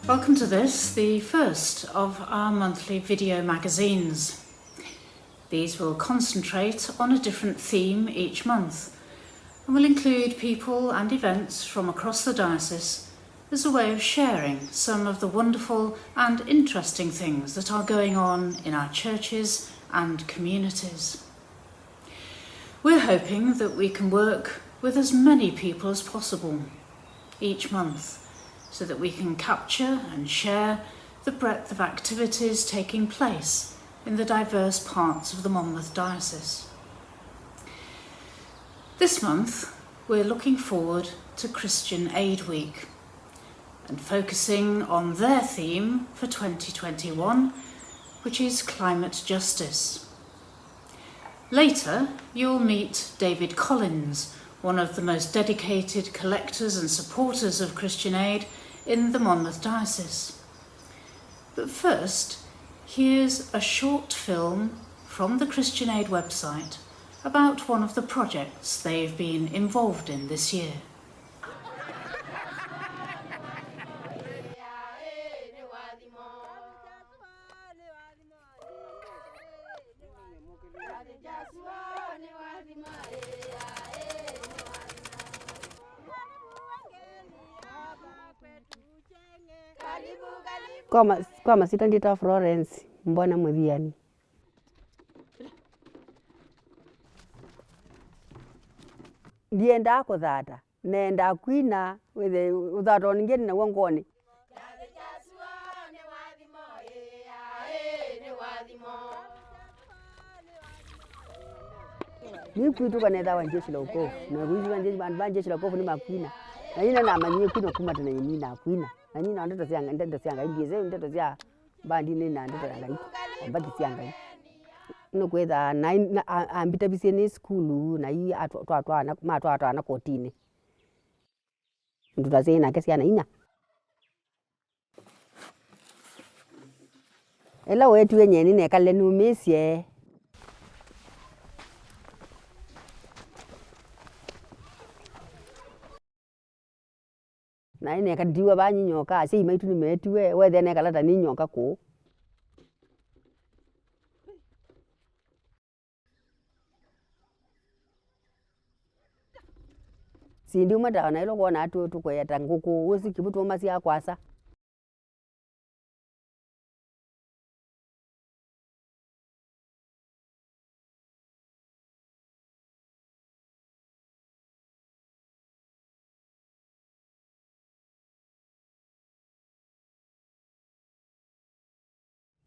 Welcome to this, the first of our monthly video magazines. These will concentrate on a different theme each month and will include people and events from across the diocese as a way of sharing some of the wonderful and interesting things that are going on in our churches and communities. We're hoping that we can work with as many people as possible each month, so that we can capture and share the breadth of activities taking place in the diverse parts of the Monmouth Diocese. This month, we're looking forward to Christian Aid Week and focusing on their theme for 2021, which is climate justice. Later, you'll meet David Collins, one of the most dedicated collectors and supporters of Christian Aid in the Monmouth Diocese. But first, here's a short film from the Christian Aid website about one of the projects they've been involved in this year. Kwa masita ndita Florence mbona muthiani ndienda kuthata nenda kwina withe uthato ningeni na wongoni ni kwitu kanetha wa jeshi la ukofu na wizi wa jeshi la ukofu ni makwina na ina na manyie kwina kumata na yini na kwina na nina ndoto sianga ndize ndoto sia bandi ni na ndoto yanga ambati sianga no kwetha na ambita bisie ni school na yi atwa na kotini ndoto sia na kesi na ina ela wetu yenye ni kale numisie na ine kadiwa ba nyinyoka ase maitu ni metiwe wethe ne kalata ni nyoka ku sindi umata na ilo kona atu tukweta nguku usi kibutu masi akwasa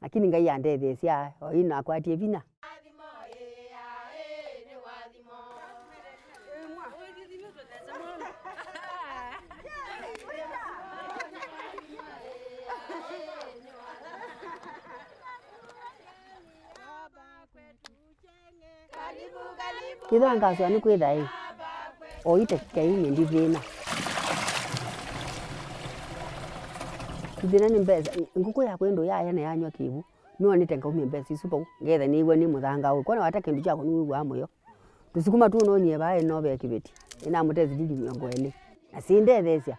lakini ngai andethecia o ina kwatie vina kithanga swa ni kwithai o ite kai ni ndivina ndivina ni mbesa nguku ya kwendo ya yana yanywa kibu no ni tenga umi mbesa isupo ngetha ni iwe ni muthanga u kona wata kindu chako ni wa moyo tusukuma tu no nye bae no be kibeti ina mutezi dili miongo ene asinde thecia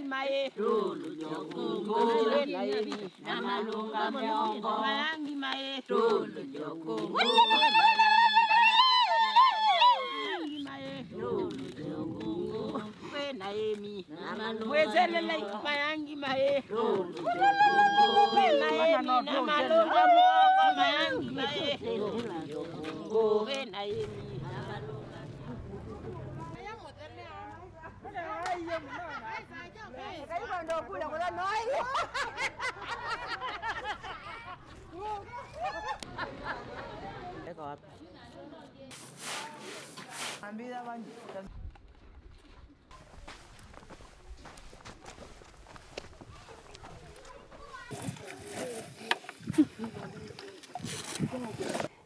Mae tulu jokungu na malunga miongo mayangi mae tulu jokungu mae tulu jokungu we na emi wezelele mayangi mae tulu jokungu we na emi na malunga miongo mayangi mae tulu jokungu we na emi na malunga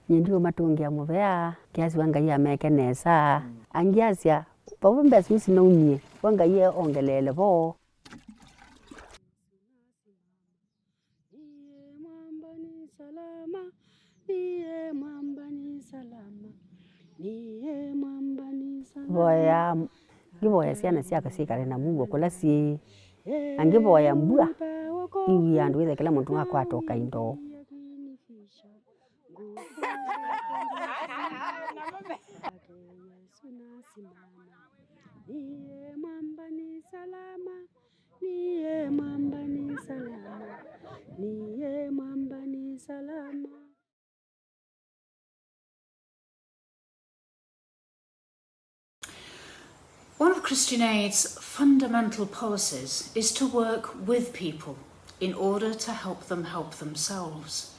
ndio matungia muvea kiasi wangai amekenesa angiasia pavu mbesi usinaunie wangai ongelele vo voya ngivoya ciana ciaka cikare na Mungu kula ci angiboya mbua iwi andu wethe kila muntu akwatoka indo Niye mwamba ni salama, niye mwamba ni salama, niye mwamba ni salama. One of Christian Aid's fundamental policies is to work with people in order to help them help themselves.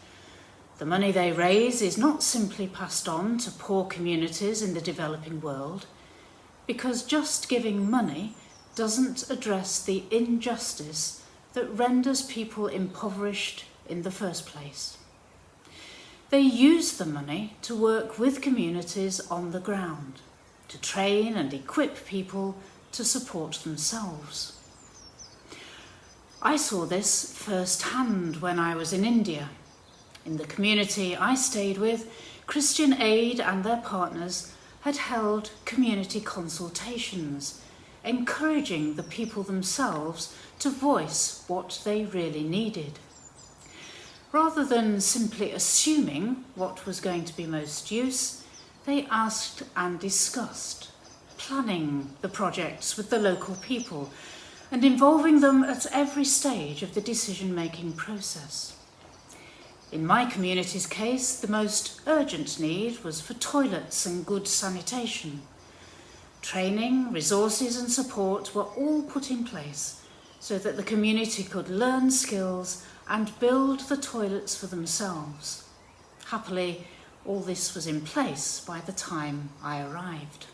The money they raise is not simply passed on to poor communities in the developing world, because just giving money doesn't address the injustice that renders people impoverished in the first place. They use the money to work with communities on the ground, to train and equip people to support themselves. I saw this firsthand when I was in India. In the community I stayed with, Christian Aid and their partners had held community consultations, encouraging the people themselves to voice what they really needed. Rather than simply assuming what was going to be most use, they asked and discussed, planning the projects with the local people and involving them at every stage of the decision-making process. In my community's case, the most urgent need was for toilets and good sanitation. Training, resources and support were all put in place so that the community could learn skills and build the toilets for themselves. Happily, all this was in place by the time I arrived.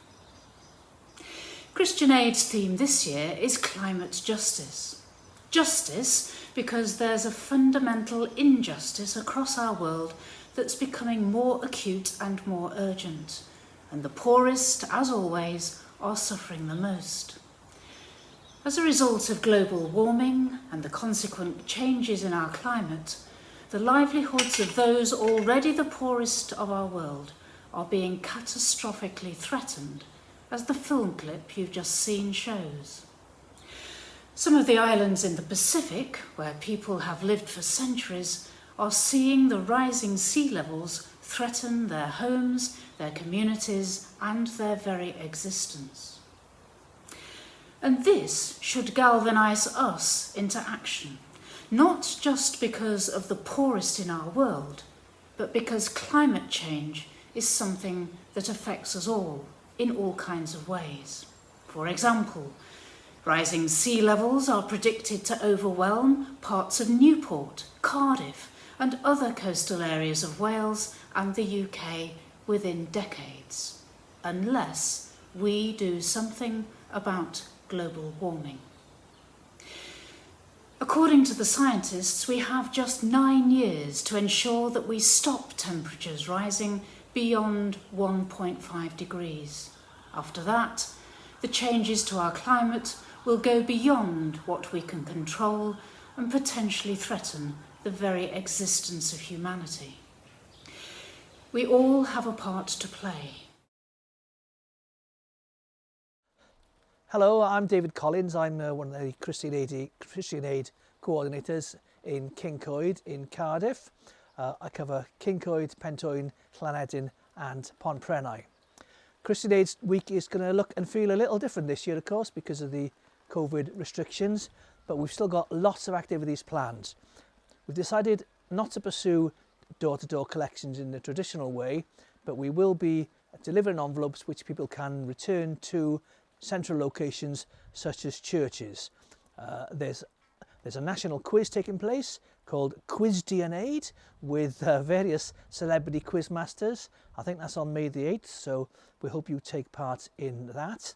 Christian Aid's theme this year is climate justice. Justice because there's a fundamental injustice across our world that's becoming more acute and more urgent, and the poorest, as always, are suffering the most. As a result of global warming and the consequent changes in our climate, the livelihoods of those already the poorest of our world are being catastrophically threatened, as the film clip you've just seen shows. Some of the islands in the Pacific, where people have lived for centuries, are seeing the rising sea levels threaten their homes, their communities, and their very existence. And this should galvanise us into action, not just because of the poorest in our world, but because climate change is something that affects us all in all kinds of ways. For example, rising sea levels are predicted to overwhelm parts of Newport, Cardiff, and other coastal areas of Wales and the UK within decades, unless we do something about global warming. According to the scientists, we have just 9 years to ensure that we stop temperatures rising beyond 1.5 degrees. After that, the changes to our climate will go beyond what we can control and potentially threaten the very existence of humanity. We all have a part to play. Hello, I'm David Collins. I'm one of the Christian Aid coordinators in Kincoed in Cardiff. I cover Kincoed, Pentoen, Llanedin and Ponprennau. Christian Aid's week is going to look and feel a little different this year, of course, because of the COVID restrictions, but we've still got lots of activities planned. We've decided not to pursue door-to-door collections in the traditional way, but we will be delivering envelopes which people can return to central locations such as churches. There's a national quiz taking place called Quiz DNA with various celebrity quiz masters. I think that's on May the 8th, so we hope you take part in that.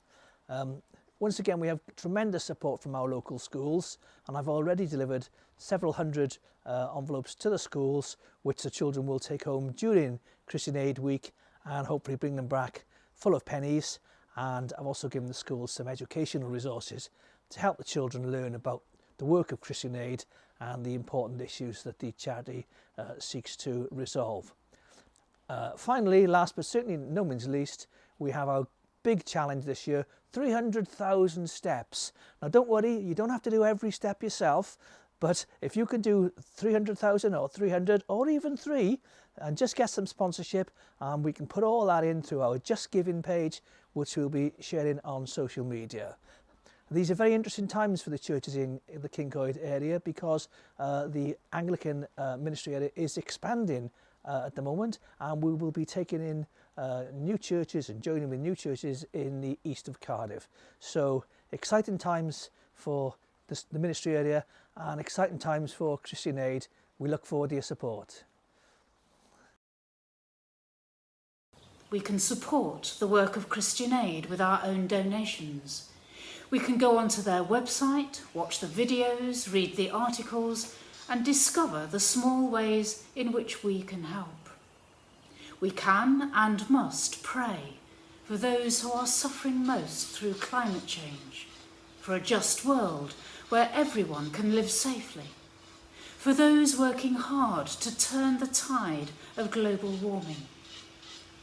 Once again, we have tremendous support from our local schools, and I've already delivered several hundred envelopes to the schools, which the children will take home during Christian Aid Week and hopefully bring them back full of pennies. And I've also given the schools some educational resources to help the children learn about the work of Christian Aid and the important issues that the charity seeks to resolve. Finally, last but certainly no means least, we have our big challenge this year, 300,000 steps. Now don't worry, you don't have to do every step yourself, but if you can do 300,000 or 300 or even 3 and just get some sponsorship, we can put all that in through our Just Giving page, which we'll be sharing on social media. These are very interesting times for the churches in the Kincoid area because the Anglican ministry area is expanding at the moment, and we will be taking in new churches and joining with new churches in the east of Cardiff. So exciting times for the ministry area and exciting times for Christian Aid. We look forward to your support. We can support the work of Christian Aid with our own donations. We can go onto their website, watch the videos, read the articles, and discover the small ways in which we can help. We can and must pray for those who are suffering most through climate change, for a just world where everyone can live safely, for those working hard to turn the tide of global warming,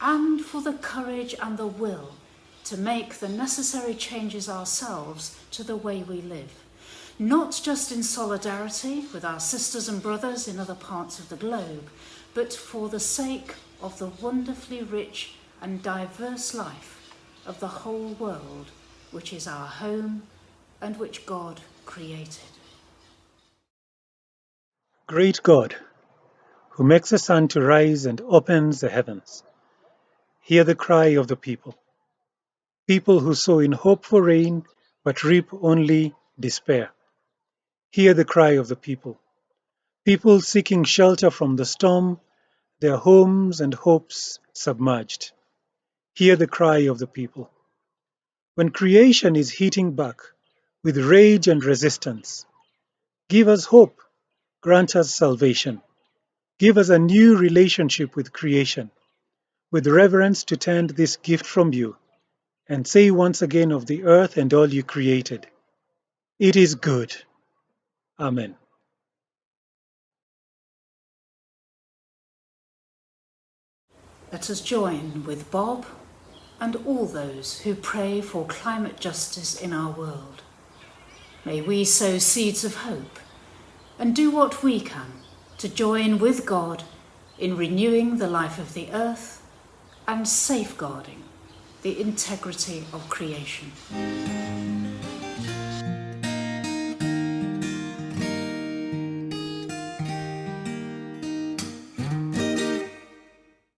and for the courage and the will to make the necessary changes ourselves to the way we live, not just in solidarity with our sisters and brothers in other parts of the globe, but for the sake of the wonderfully rich and diverse life of the whole world, which is our home and which God created. Great God, who makes the sun to rise and opens the heavens, hear the cry of the people who sow in hope for rain but reap only despair. Hear the cry of the people seeking shelter from the storm, their homes and hopes submerged. Hear the cry of the people. When creation is hitting back with rage and resistance, give us hope, grant us salvation. Give us a new relationship with creation, with reverence to tend this gift from you, and say once again of the earth and all you created, it is good. Amen. Let us join with Bob and all those who pray for climate justice in our world. May we sow seeds of hope and do what we can to join with God in renewing the life of the earth and safeguarding the integrity of creation.